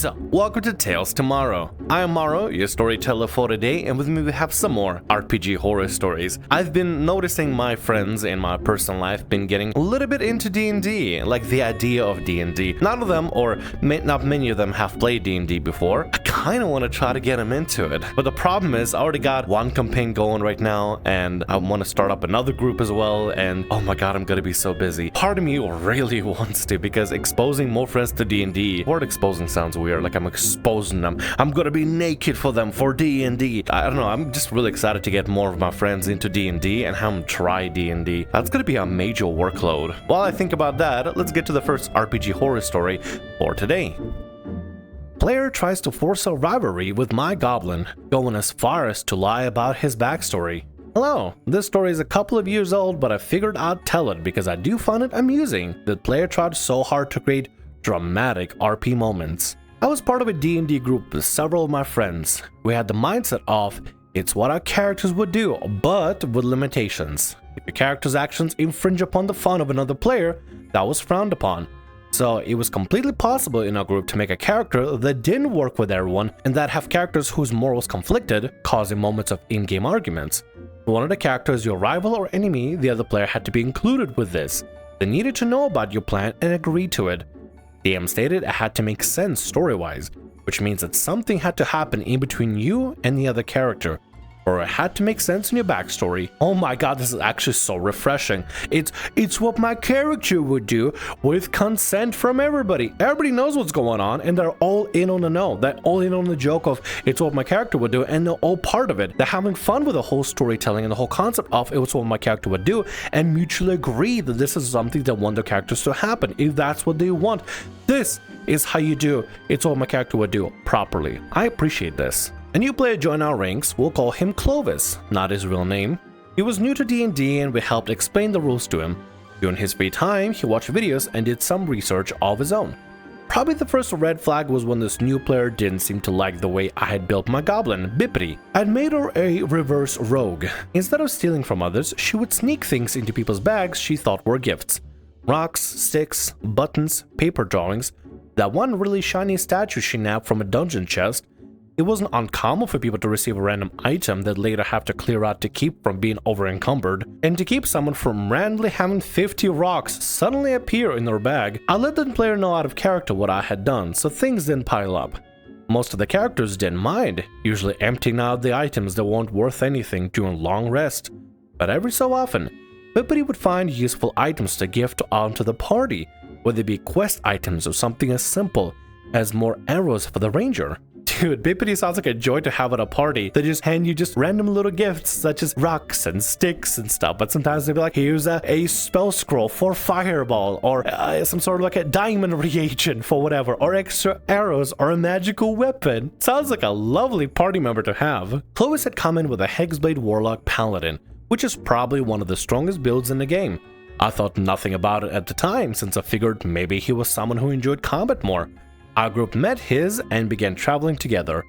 What's up? Welcome to Tales Tomorrow. I am Morrow, your storyteller for today, and with me we have some more RPG horror stories. I've been noticing my friends in my personal life been getting a little bit into D&D, like the idea of D&D. None of them, or not many of them, have played D&D before. I kind of want to try to get them into it, but the problem is I already got one campaign going right now, and I want to start up another group as well, and oh my god, I'm gonna be so busy. Part of me really wants to, because exposing more friends to D&D, word exposing sounds weird, like I'm exposing them. I'm gonna be naked for them for D&D. I don't know, I'm just really excited to get more of my friends into D&D and have them try D&D. That's gonna be a major workload. While I think about that, let's get to the first RPG horror story for today. Player tries to force a rivalry with my goblin, going as far as to lie about his backstory. Hello, this story is a couple of years old, but I figured I'd tell it because I do find it amusing that player tried so hard to create dramatic RP moments. I was part of a D&D group with several of my friends. We had the mindset of, it's what our characters would do, but with limitations. If your character's actions infringe upon the fun of another player, that was frowned upon. So it was completely possible in our group to make a character that didn't work with everyone and that have characters whose morals conflicted, causing moments of in-game arguments. If one of the characters your rival or enemy, the other player had to be included with this. They needed to know about your plan and agree to it. DM stated it had to make sense story-wise, which means that something had to happen in between you and the other character, or it had to make sense in your backstory. Oh my god, this is actually so refreshing. It's what my character would do with consent from everybody. Everybody knows what's going on and they're all in on the know. They're all in on the joke of it's what my character would do, and they're all part of it. They're having fun with the whole storytelling and the whole concept of it's what my character would do, and mutually agree that this is something they want their characters to happen if that's what they want. This is how you do it's what my character would do properly. I appreciate this. A new player joined our ranks. We'll call him Clovis, not his real name. He was new to D&D and we helped explain the rules to him. During his free time, he watched videos and did some research of his own. Probably the first red flag was when this new player didn't seem to like the way I had built my goblin, Bippity. I'd made her a reverse rogue. Instead of stealing from others, she would sneak things into people's bags she thought were gifts. Rocks, sticks, buttons, paper drawings. That one really shiny statue she nabbed from a dungeon chest. It wasn't uncommon for people to receive a random item that later have to clear out to keep from being over-encumbered, and to keep someone from randomly having 50 rocks suddenly appear in their bag. I let the player know out of character what I had done, so things didn't pile up. Most of the characters didn't mind, usually emptying out the items that weren't worth anything during long rest. But every so often, Bippity would find useful items to gift onto the party, whether they be quest items or something as simple as more arrows for the ranger. Dude, Bippity sounds like a joy to have at a party. They just hand you just random little gifts such as rocks and sticks and stuff, but sometimes they'll be like, here's a spell scroll for fireball, or some sort of like a diamond reagent for whatever, or extra arrows, or a magical weapon. Sounds like a lovely party member to have. Clovis had come in with a Hexblade Warlock Paladin, which is probably one of the strongest builds in the game. I thought nothing about it at the time, since I figured maybe he was someone who enjoyed combat more. Our group met his and began traveling together.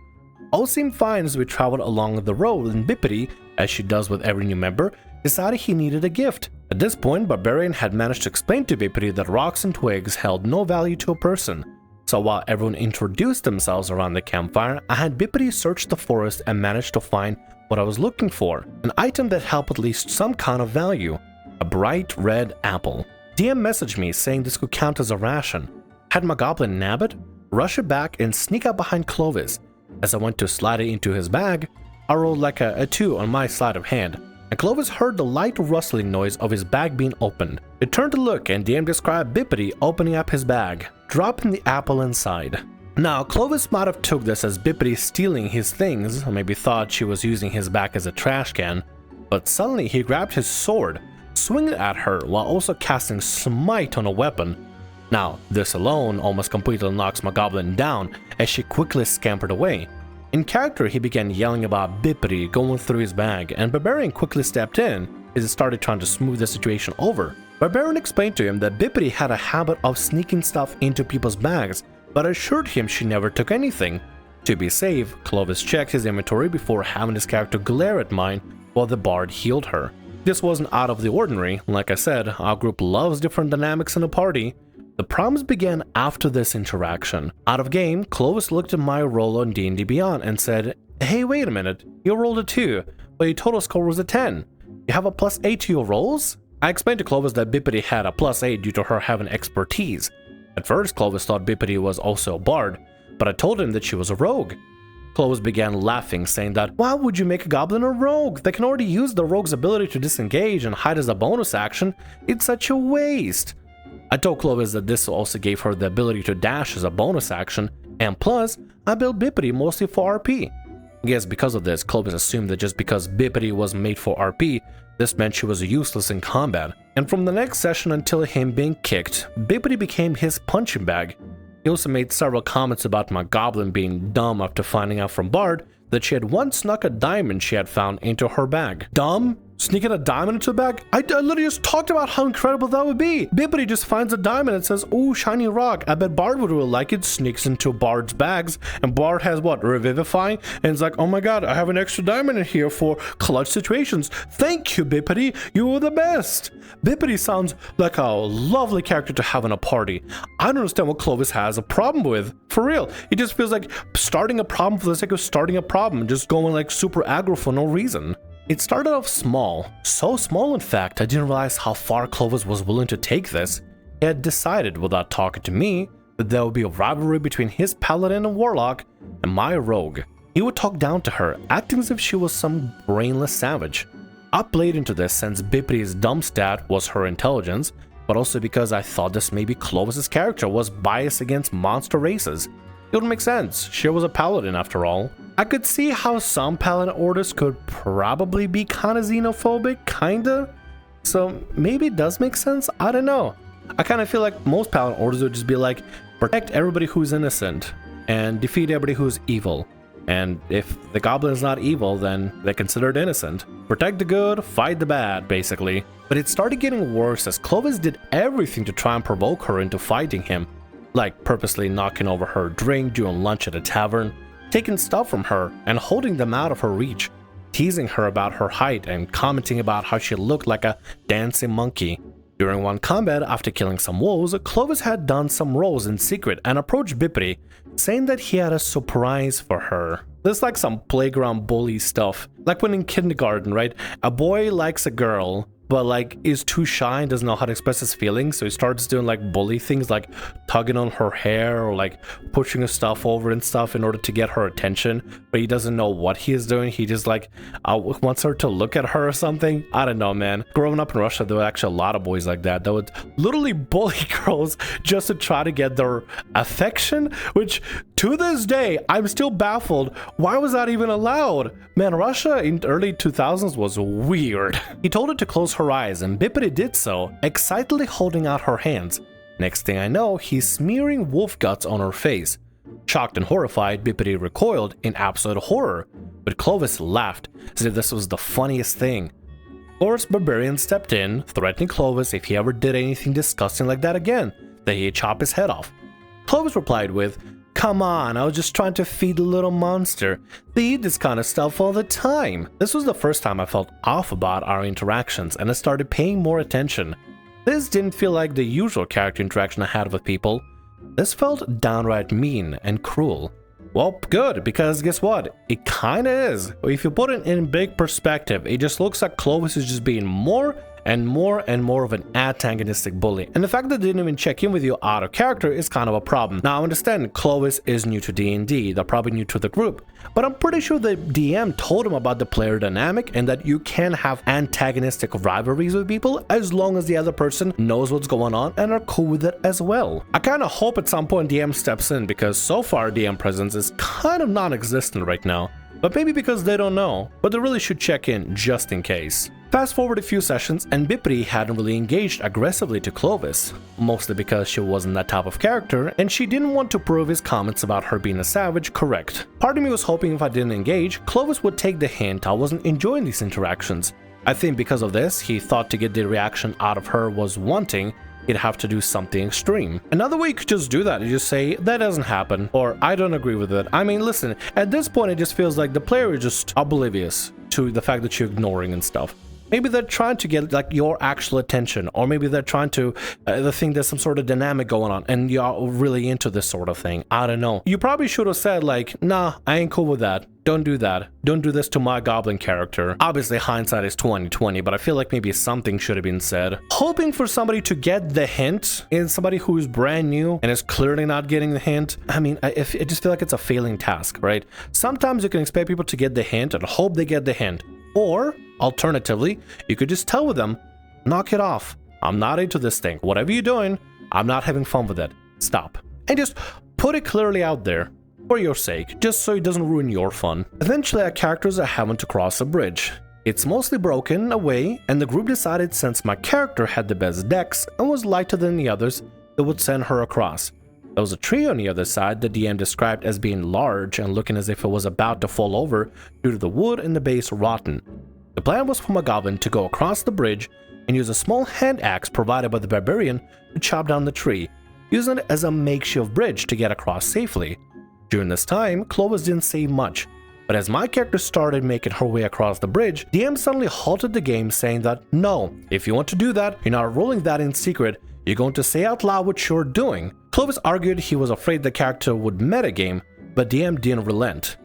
All seemed fine as we traveled along the road, and Bippity, as she does with every new member, decided he needed a gift. At this point, Barbarian had managed to explain to Bippity that rocks and twigs held no value to a person. So while everyone introduced themselves around the campfire, I had Bippity search the forest and managed to find what I was looking for, an item that held at least some kind of value, a bright red apple. DM messaged me saying this could count as a ration. Had my goblin nab it, rush it back, and sneak up behind Clovis. As I went to slide it into his bag, I rolled like a 2 on my sleight of hand, and Clovis heard the light rustling noise of his bag being opened. It turned to look, and DM described Bippity opening up his bag, dropping the apple inside. Now, Clovis might have took this as Bippity stealing his things, or maybe thought she was using his bag as a trash can, but suddenly he grabbed his sword, swinging it at her while also casting Smite on a weapon. Now, this alone almost completely knocks my goblin down as she quickly scampered away. In character, he began yelling about Bippity going through his bag, and Barbarian quickly stepped in as he started trying to smooth the situation over. Barbarian explained to him that Bippity had a habit of sneaking stuff into people's bags, but assured him she never took anything. To be safe, Clovis checked his inventory before having his character glare at mine while the bard healed her. This wasn't out of the ordinary. Like I said, our group loves different dynamics in a party. The problems began after this interaction. Out of game, Clovis looked at my roll on D&D Beyond and said, "Hey, wait a minute, you rolled a 2, but your total score was a 10. You have a +8 to your rolls?" I explained to Clovis that Bippity had a +8 due to her having expertise. At first, Clovis thought Bippity was also a bard, but I told him that she was a rogue. Clovis began laughing, saying that, "Why would you make a goblin a rogue? They can already use the rogue's ability to disengage and hide as a bonus action. It's such a waste." I told Clovis that this also gave her the ability to dash as a bonus action, and plus, I built Bippity mostly for RP. I guess because of this, Clovis assumed that just because Bippity was made for RP, this meant she was useless in combat. And from the next session until him being kicked, Bippity became his punching bag. He also made several comments about my goblin being dumb after finding out from Bard that she had once snuck a diamond she had found into her bag. Dumb? Sneaking a diamond into a bag? I literally just talked about how incredible that would be. Bippity just finds a diamond and says, "Ooh, shiny rock. I bet Bard would really like it." Sneaks into Bard's bags, and Bard has what? Revivifying? And it's like, "Oh my god, I have an extra diamond in here for clutch situations. Thank you, Bippity. You were the best." Bippity sounds like a lovely character to have in a party. I don't understand what Clovis has a problem with. For real. It just feels like starting a problem for the sake of starting a problem, just going like super aggro for no reason. It started off small, so small in fact I didn't realize how far Clovis was willing to take this. He had decided without talking to me that there would be a rivalry between his paladin and warlock and my rogue. He would talk down to her, acting as if she was some brainless savage. I played into this since Bippity's dumb stat was her intelligence, but also because I thought this maybe Clovis's character was biased against monster races. It would make sense, she was a paladin after all. I could see how some paladin orders could probably be kinda xenophobic, kinda. So maybe it does make sense, I don't know. I kinda feel like most paladin orders would just be like, protect everybody who's innocent and defeat everybody who's evil. And if the goblin is not evil, then they're considered innocent. Protect the good, fight the bad, basically. But it started getting worse as Clovis did everything to try and provoke her into fighting him. Like purposely knocking over her drink during lunch at a tavern, taking stuff from her and holding them out of her reach, teasing her about her height and commenting about how she looked like a dancing monkey. During one combat, after killing some wolves, Clovis had done some rolls in secret and approached Bippity, saying that he had a surprise for her. This is like some playground bully stuff. Like when in kindergarten, right? A boy likes a girl, but like is too shy and doesn't know how to express his feelings, so he starts doing like bully things like tugging on her hair or like pushing her stuff over and stuff in order to get her attention, but he doesn't know what he is doing. He just like wants her to look at her or something. I don't know, man. Growing up in Russia, there were actually a lot of boys like that would literally bully girls just to try to get their affection, which to this day I'm still baffled. Why was that even allowed? Man, Russia in early 2000s was weird. He told her to close her eyes, and Bippity did so, excitedly holding out her hands. Next thing I know, he's smearing wolf guts on her face. Shocked and horrified, Bippity recoiled in absolute horror, but Clovis laughed as if this was the funniest thing. Of course, Barbarian stepped in, threatening Clovis if he ever did anything disgusting like that again, that he'd chop his head off. Clovis replied with, "Come on, I was just trying to feed the little monster. They eat this kind of stuff all the time." This was the first time I felt off about our interactions, and I started paying more attention. This didn't feel like the usual character interaction I had with people. This felt downright mean and cruel. Well, good, because guess what? It kinda is. If you put it in big perspective, it just looks like Clovis is just being more and more of an antagonistic bully. And the fact that they didn't even check in with you out of character is kind of a problem. Now, I understand Clovis is new to D&D, they're probably new to the group, but I'm pretty sure the DM told him about the player dynamic and that you can have antagonistic rivalries with people as long as the other person knows what's going on and are cool with it as well. I kind of hope at some point DM steps in, because so far DM presence is kind of non-existent right now. But maybe because they don't know, but they really should check in just in case. Fast forward a few sessions, and Bippity hadn't really engaged aggressively to Clovis, mostly because she wasn't that type of character, and she didn't want to prove his comments about her being a savage correct. Part of me was hoping if I didn't engage, Clovis would take the hint I wasn't enjoying these interactions. I think because of this, he thought to get the reaction out of her was wanting, he'd have to do something extreme. Another way you could just do that is just say, "That doesn't happen," or "I don't agree with it." I mean, listen, at this point it just feels like the player is just oblivious to the fact that you're ignoring and stuff. Maybe they're trying to get like your actual attention, or maybe they're trying to they think there's some sort of dynamic going on and you're really into this sort of thing. I don't know. You probably should have said like, nah, I ain't cool with that. Don't do that. Don't do this to my goblin character. Obviously, hindsight is 20/20, but I feel like maybe something should have been said. Hoping for somebody to get the hint in somebody who's brand new and is clearly not getting the hint. I mean, I just feel like it's a failing task, right? Sometimes you can expect people to get the hint and hope they get the hint. Or, alternatively, you could just tell with them, knock it off. I'm not into this thing. Whatever you're doing, I'm not having fun with it. Stop. And just put it clearly out there. For your sake, just so it doesn't ruin your fun. Eventually, our characters are having to cross a bridge. It's mostly broken away, and the group decided since my character had the best dex and was lighter than the others, they would send her across. There was a tree on the other side the DM described as being large and looking as if it was about to fall over due to the wood in the base rotten. The plan was for my goblin to go across the bridge and use a small hand axe provided by the barbarian to chop down the tree, using it as a makeshift bridge to get across safely. During this time, Clovis didn't say much, but as my character started making her way across the bridge, DM suddenly halted the game saying that, no, if you want to do that, you're not rolling that in secret, you're going to say out loud what you're doing. Clovis argued he was afraid the character would metagame, but DM didn't relent.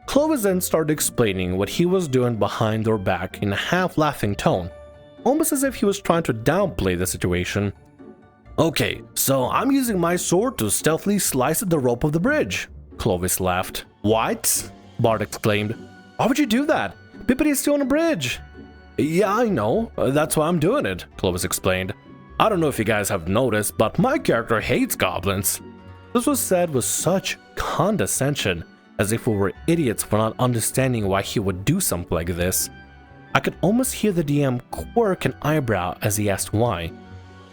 Clovis then started explaining what he was doing behind their back in a half-laughing tone, almost as if he was trying to downplay the situation. Okay, so I'm using my sword to stealthily slice at the rope of the bridge. Clovis laughed. What? Bart exclaimed. Why would you do that? Bippity is still on a bridge. Yeah, I know. That's why I'm doing it, Clovis explained. I don't know if you guys have noticed, but my character hates goblins. This was said with such condescension, as if we were idiots for not understanding why he would do something like this. I could almost hear the DM quirk an eyebrow as he asked why.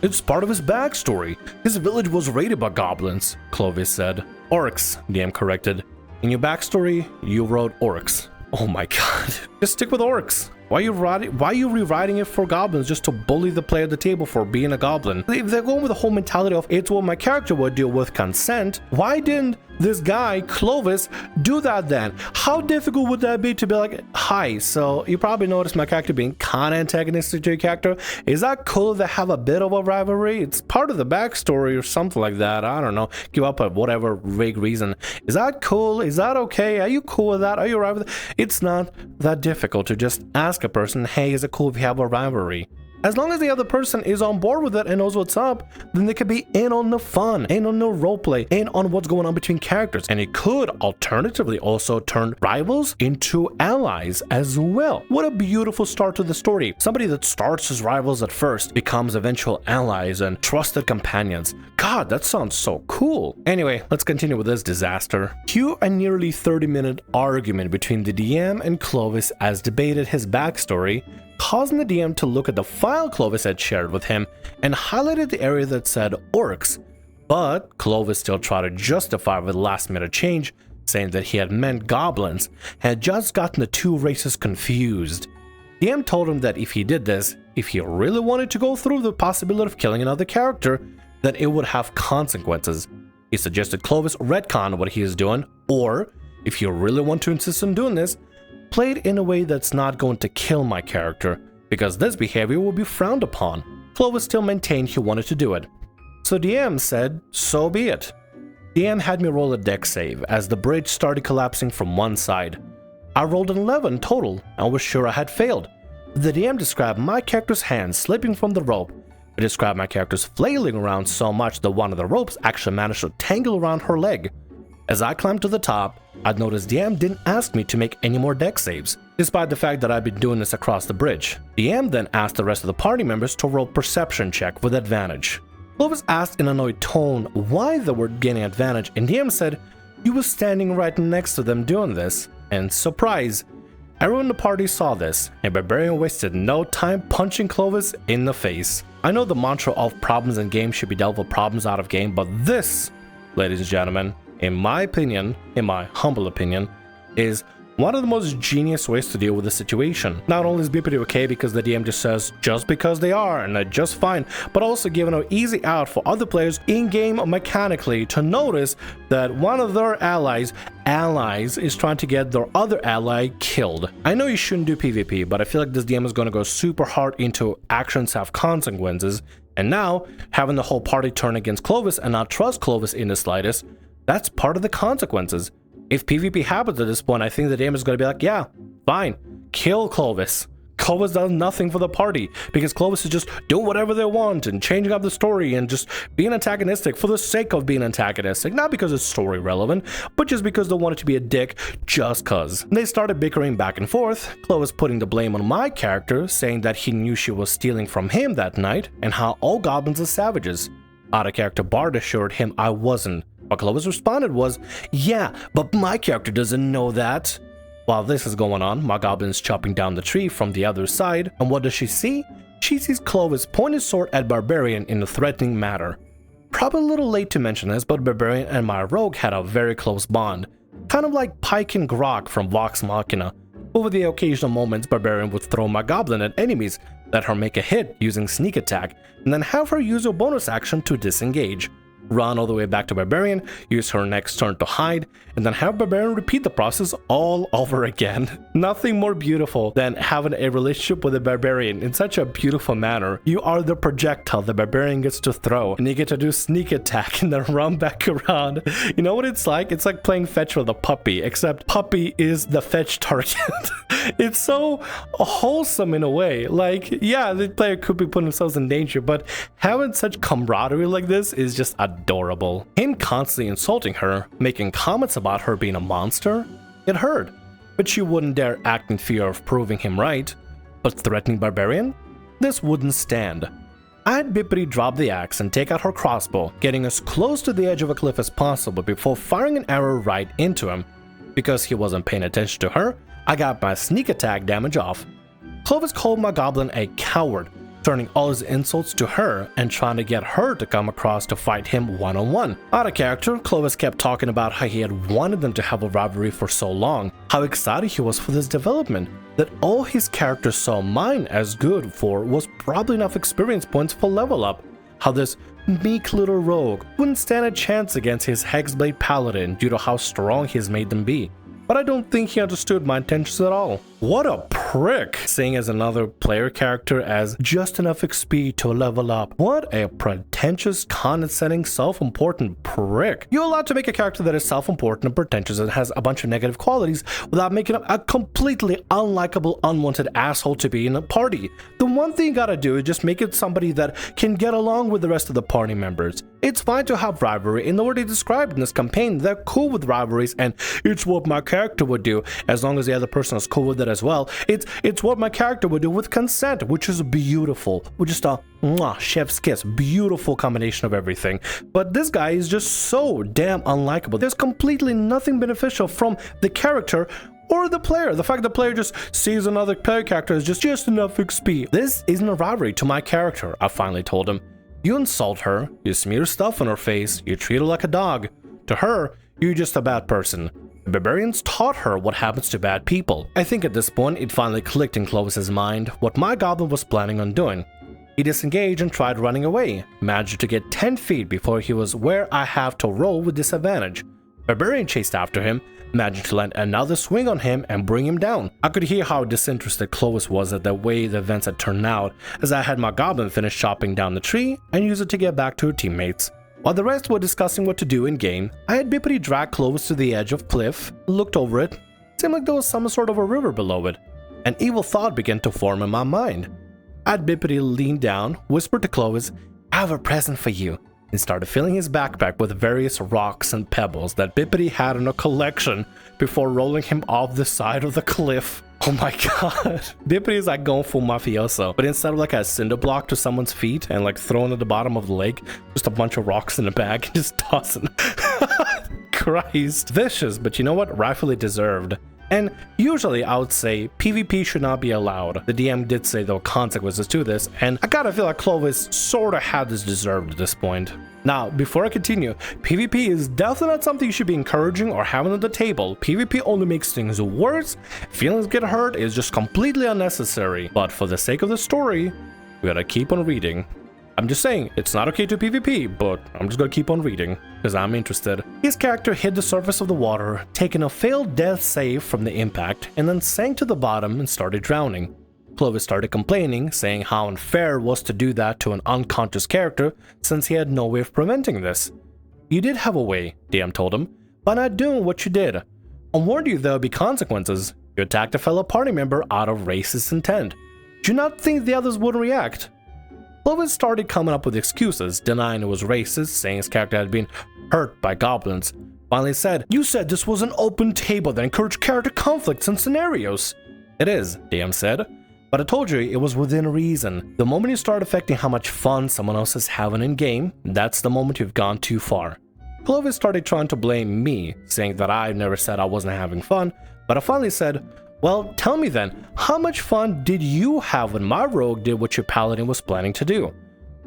It's part of his backstory. His village was raided by goblins, Clovis said. Orcs, DM corrected. In your backstory, you wrote orcs. Oh my god. Just stick with orcs. Why are you rewriting it for goblins just to bully the player at the table for being a goblin? If they're going with the whole mentality of it's what my character would do with consent, why didn't this guy, Clovis, do that then? How difficult would that be to be like, hi, so you probably noticed my character being kind of antagonistic to your character. Is that cool to have a bit of a rivalry? It's part of the backstory or something like that. I don't know. Give up at whatever vague reason. Is that cool? Is that okay? Are you cool with that? Are you right with it? It's not that difficult to just ask a person, hey, is it cool if you have a rivalry? As long as the other person is on board with it and knows what's up, then they could be in on the fun, in on the roleplay, in on what's going on between characters. And it could alternatively also turn rivals into allies as well. What a beautiful start to the story. Somebody that starts as rivals at first becomes eventual allies and trusted companions. God, that sounds so cool. Anyway, let's continue with this disaster. Cue a nearly 30-minute argument between the DM and Clovis as debated his backstory, causing the DM to look at the file Clovis had shared with him and highlighted the area that said orcs, but Clovis still tried to justify with last-minute change, saying that he had meant goblins and had just gotten the two races confused. DM told him that if he did this, if he really wanted to go through the possibility of killing another character, that it would have consequences. He suggested Clovis retcon what he is doing, or, if you really want to insist on doing this, play it in a way that's not going to kill my character, because this behavior will be frowned upon. Clovis still maintained he wanted to do it. So DM said, so be it. DM had me roll a dex save as the bridge started collapsing from one side. I rolled an 11 total and was sure I had failed. The DM described my character's hands slipping from the rope. It described my character's flailing around so much that one of the ropes actually managed to tangle around her leg. As I climbed to the top, I'd noticed DM didn't ask me to make any more dex saves, despite the fact that I'd been doing this across the bridge. DM then asked the rest of the party members to roll perception check with advantage. Clovis asked in an annoyed tone why they were gaining advantage, and DM said he was standing right next to them doing this. And surprise, everyone in the party saw this, and Barbarian wasted no time punching Clovis in the face. I know the mantra of problems in games should be dealt with problems out of game, but this, ladies and gentlemen, in my opinion, in my humble opinion, is one of the most genius ways to deal with the situation. Not only is Bippity okay because the DM just says just because they are and they're just fine, but also giving an easy out for other players in-game mechanically to notice that one of their allies allies is trying to get their other ally killed. I know you shouldn't do PvP, but I feel like this DM is going to go super hard into actions have consequences, and now having the whole party turn against Clovis and not trust Clovis in the slightest, that's part of the consequences. If PvP happens at this point, I think the DM is going to be like, yeah, fine, kill Clovis. Clovis does nothing for the party because Clovis is just doing whatever they want and changing up the story and just being antagonistic for the sake of being antagonistic, not because it's story relevant, but just because they wanted to be a dick just cuz. They started bickering back and forth, Clovis putting the blame on my character, saying that he knew she was stealing from him that night and how all goblins are savages. Out of character Bard assured him I wasn't. What Clovis responded was, yeah, but my character doesn't know that. While this is going on, my goblin's chopping down the tree from the other side, and what does she see? She sees Clovis point his sword at Barbarian in a threatening manner. Probably a little late to mention this, but Barbarian and my rogue had a very close bond. Kind of like Pike and Grok from Vox Machina. Over the occasional moments, Barbarian would throw my goblin at enemies, let her make a hit using sneak attack, and then have her use a bonus action to disengage. Run all the way back to Barbarian, use her next turn to hide, and then have Barbarian repeat the process all over again. Nothing more beautiful than having a relationship with a Barbarian in such a beautiful manner. You are the projectile the Barbarian gets to throw, and you get to do sneak attack and then run back around. You know what it's like? It's like playing fetch with a puppy, except puppy is the fetch target. It's so wholesome in a way. Like, yeah, the player could be putting themselves in danger, but having such camaraderie like this is just adorable. Him constantly insulting her, making comments about her being a monster, it hurt, but she wouldn't dare act in fear of proving him right. But threatening Barbarian? This wouldn't stand. I had Bippity drop the axe and take out her crossbow, getting as close to the edge of a cliff as possible before firing an arrow right into him. Because he wasn't paying attention to her, I got my sneak attack damage off. Clovis called my goblin a coward, turning all his insults to her and trying to get her to come across to fight him one-on-one. Out of character, Clovis kept talking about how he had wanted them to have a rivalry for so long, how excited he was for this development, that all his characters saw mine as good for was probably enough experience points for level up, how this meek little rogue wouldn't stand a chance against his Hexblade Paladin due to how strong he's made them be. But I don't think he understood my intentions at all. What a prick! Seeing as another player character as just enough XP to level up. What a pretentious, condescending, self-important prick. You're allowed to make a character that is self-important and pretentious and has a bunch of negative qualities without making him a completely unlikable, unwanted asshole to be in a party. The one thing you gotta do is just make it somebody that can get along with the rest of the party members. It's fine to have rivalry. In the word they described in this campaign, they're cool with rivalries and it's what my character would do as long as the other person is cool with it as well. It's what my character would do with consent, which is beautiful. With just a chef's kiss, beautiful combination of everything. But this guy is just so damn unlikable. There's completely nothing beneficial from the character or the player. The fact the player just sees another player character as just enough XP. This isn't a rivalry to my character, I finally told him. You insult her, you smear stuff on her face, you treat her like a dog. To her, you're just a bad person. The barbarians taught her what happens to bad people. I think at this point it finally clicked in Clovis's mind what my goblin was planning on doing. He disengaged and tried running away, managed to get 10 feet before he was where I have to roll with disadvantage. Barbarian chased after him, managed to land another swing on him and bring him down. I could hear how disinterested Clovis was at the way the events had turned out, as I had my goblin finish chopping down the tree and use it to get back to her teammates. While the rest were discussing what to do in game, I had Bippity drag Clovis to the edge of cliff, looked over it. Seemed like there was some sort of a river below it. An evil thought began to form in my mind. I had Bippity lean down, whispered to Clovis, "I have a present for you," and started filling his backpack with various rocks and pebbles that Bippity had in a collection before rolling him off the side of the cliff. Oh my god. Bippity is like going full mafioso, but instead of like a cinder block to someone's feet and like throwing at the bottom of the lake, just a bunch of rocks in a bag and just tossing. Christ. Vicious, but you know what? Rightfully deserved. And usually I would say PvP should not be allowed. The DM did say there were consequences to this, and I gotta feel like Clovis sorta had this deserved at this point. Now, before I continue, PvP is definitely not something you should be encouraging or having on the table. PvP only makes things worse, feelings get hurt, is just completely unnecessary. But for the sake of the story, we gotta keep on reading. I'm just saying, it's not okay to PvP, but I'm just gonna keep on reading, because I'm interested. His character hit the surface of the water, taking a failed death save from the impact, and then sank to the bottom and started drowning. Clovis started complaining, saying how unfair it was to do that to an unconscious character, since he had no way of preventing this. You did have a way, DM told him, by not doing what you did. I warned you there would be consequences. You attacked a fellow party member out of racist intent. Do you not think the others wouldn't react? Clovis started coming up with excuses, denying it was racist, saying his character had been hurt by goblins. Finally said, "You said this was an open table that encouraged character conflicts and scenarios." It is, DM said, but I told you it was within reason. The moment you start affecting how much fun someone else is having in game, that's the moment you've gone too far. Clovis started trying to blame me, saying that I never said I wasn't having fun, but I finally said, "Well, tell me then, how much fun did you have when my rogue did what your paladin was planning to do?"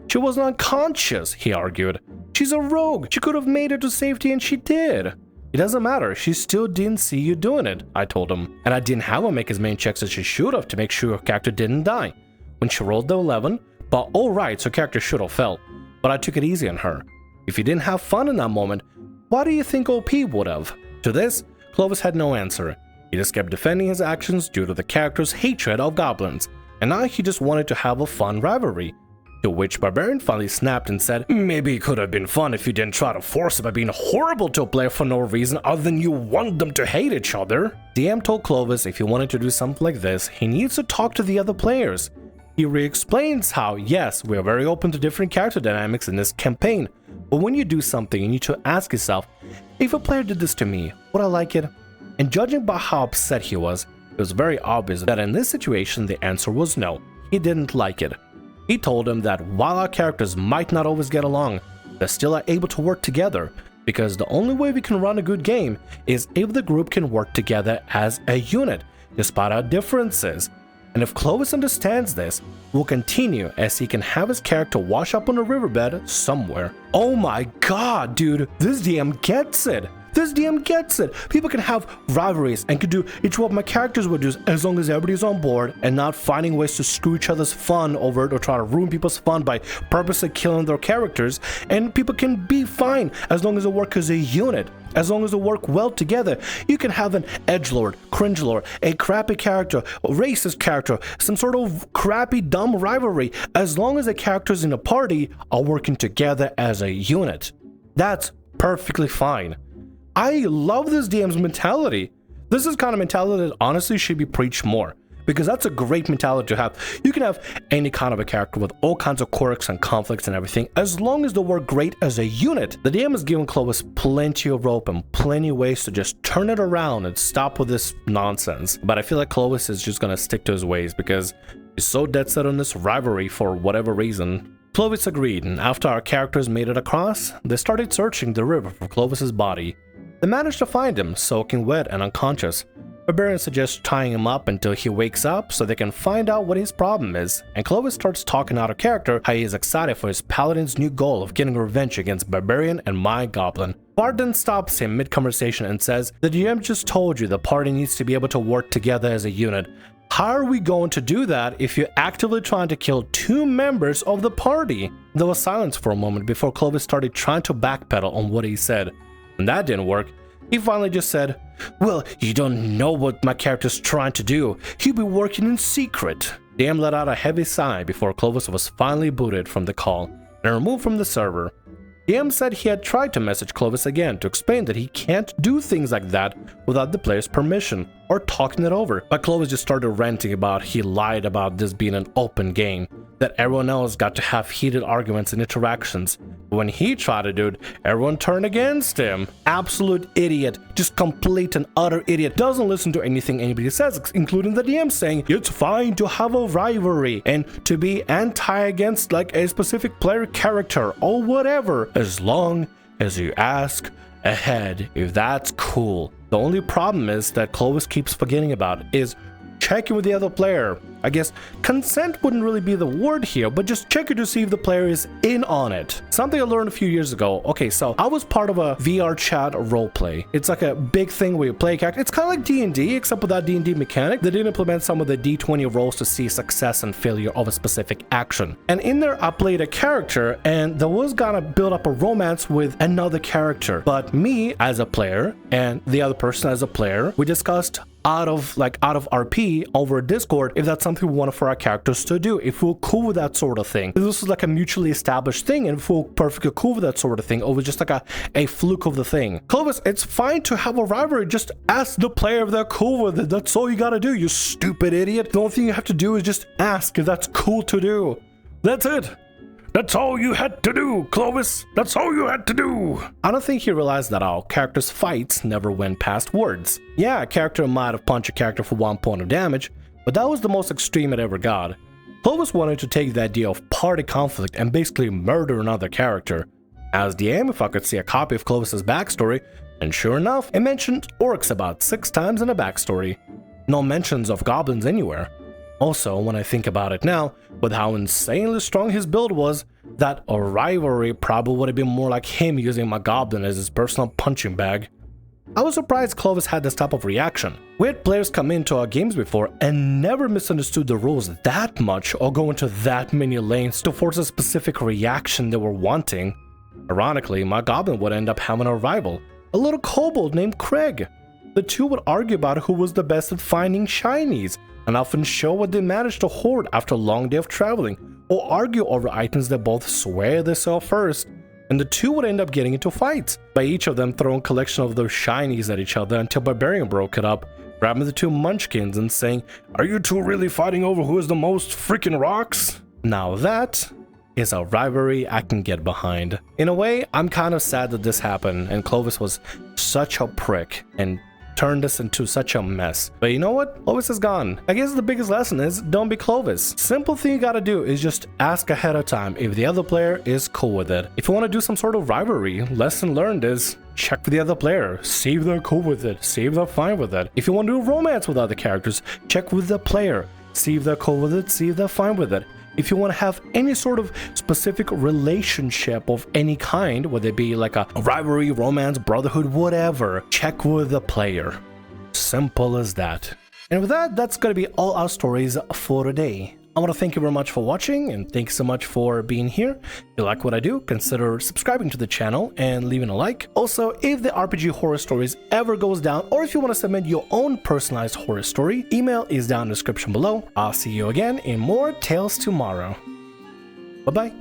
"She wasn't unconscious," he argued. "She's a rogue. She could have made it to safety and she did." "It doesn't matter. She still didn't see you doing it," I told him. "And I didn't have her make as many checks as she should have to make sure her character didn't die. When she rolled the 11, but alright, so character should have fell. But I took it easy on her. If you didn't have fun in that moment, why do you think OP would have?" To this, Clovis had no answer. He just kept defending his actions due to the character's hatred of goblins, and now he just wanted to have a fun rivalry. To which Barbarian finally snapped and said, "Maybe it could have been fun if you didn't try to force it by being horrible to a player for no reason other than you want them to hate each other." DM told Clovis if he wanted to do something like this, he needs to talk to the other players. He re-explains how, yes, we are very open to different character dynamics in this campaign, but when you do something, you need to ask yourself, if a player did this to me, would I like it? And judging by how upset he was, it was very obvious that in this situation the answer was no, he didn't like it. He told him that while our characters might not always get along, they still are able to work together, because the only way we can run a good game is if the group can work together as a unit, despite our differences. And if Clovis understands this, we'll continue as he can have his character wash up on a riverbed somewhere. Oh my god, dude, this DM gets it! This DM gets it! People can have rivalries and can do each one of my characters would do as long as everybody's on board and not finding ways to screw each other's fun over it or try to ruin people's fun by purposely killing their characters. And people can be fine as long as they work as a unit, as long as they work well together. You can have an edgelord, cringelord, a crappy character, a racist character, some sort of crappy dumb rivalry, as long as the characters in a party are working together as a unit. That's perfectly fine. I love this DM's mentality. This is kind of mentality that honestly should be preached more, because that's a great mentality to have. You can have any kind of a character with all kinds of quirks and conflicts and everything, as long as they work great as a unit. The DM has given Clovis plenty of rope and plenty of ways to just turn it around and stop with this nonsense. But I feel like Clovis is just gonna stick to his ways because he's so dead set on this rivalry for whatever reason. Clovis agreed, and after our characters made it across, they started searching the river for Clovis's body. They managed to find him, soaking wet and unconscious. Barbarian suggests tying him up until he wakes up so they can find out what his problem is, and Clovis starts talking out of character how he is excited for his paladin's new goal of getting revenge against Barbarian and my goblin. Bard then stops him mid-conversation and says, "The DM just told you the party needs to be able to work together as a unit. How are we going to do that if you're actively trying to kill 2 members of the party?" There was silence for a moment before Clovis started trying to backpedal on what he said. When that didn't work, he finally just said, "Well, you don't know what my character's trying to do. He'll be working in secret." DM let out a heavy sigh before Clovis was finally booted from the call and removed from the server. DM said he had tried to message Clovis again to explain that he can't do things like that without the player's permission or talking it over, but Clovis just started ranting about he lied about this being an open game, that everyone else got to have heated arguments and interactions. But when he tried to do it, everyone turned against him. Absolute idiot, just complete and utter idiot. Doesn't listen to anything anybody says, including the DM saying it's fine to have a rivalry and to be anti against like a specific player character or whatever, as long as you ask ahead if that's cool. The only problem is that Clovis keeps forgetting about is checking with the other player. I guess consent wouldn't really be the word here, but just check it to see if the player is in on it. Something I learned a few years ago. Okay, so I was part of a VR chat roleplay. It's like a big thing where you play a character. It's kind of like D&D, except with that D&D mechanic. They did implement some of the D20 rolls to see success and failure of a specific action. And in there, I played a character, and there was gonna build up a romance with another character. But me as a player and the other person as a player, we discussed out of RP over Discord if that's something we wanted for our characters to do, if we're cool with that sort of thing. If this was like a mutually established thing and if we're perfectly cool with that sort of thing, or was just like a fluke of the thing. Clovis, it's fine to have a rivalry. Just ask the player if they're cool with it. That's all you gotta do, you stupid idiot. The only thing you have to do is just ask if that's cool to do. That's it. That's all you had to do, Clovis. That's all you had to do. I don't think he realized that our characters' fights never went past words. Yeah, a character might have punched a character for 1 point of damage, but that was the most extreme it ever got. Clovis wanted to take the idea of party conflict and basically murder another character. As DM, if I could see a copy of Clovis's backstory, and sure enough, it mentioned orcs about 6 times in the backstory. No mentions of goblins anywhere. Also, when I think about it now, with how insanely strong his build was, that a rivalry probably would have been more like him using my goblin as his personal punching bag. I was surprised Clovis had this type of reaction. We had players come into our games before and never misunderstood the rules that much or go into that many lanes to force a specific reaction they were wanting. Ironically, my goblin would end up having a rival, a little kobold named Craig. The two would argue about who was the best at finding shinies, and often show what they managed to hoard after a long day of traveling, or argue over items they both swear they saw first, and the two would end up getting into fights, by each of them throwing a collection of those shinies at each other until Barbarian broke it up, grabbing the two munchkins and saying, "Are you two really fighting over who has the most freaking rocks?" Now that is a rivalry I can get behind. In a way, I'm kind of sad that this happened and Clovis was such a prick and turned us into such a mess. But you know what? Clovis is gone. I guess the biggest lesson is don't be Clovis. Simple thing you gotta do is just ask ahead of time if the other player is cool with it. If you want to do some sort of rivalry, lesson learned is check with the other player. See if they're cool with it. See if they're fine with it. If you want to do romance with other characters, check with the player. See if they're cool with it. See if they're fine with it. If you want to have any sort of specific relationship of any kind, whether it be like a rivalry, romance, brotherhood, whatever, check with the player. Simple as that. And with that, that's going to be all our stories for today. I want to thank you very much for watching, and thanks so much for being here. If you like what I do, consider subscribing to the channel and leaving a like. Also, if the RPG Horror Stories ever goes down, or if you want to submit your own personalized horror story, email is down in the description below. I'll see you again in more Tales Tomorrow. Bye-bye.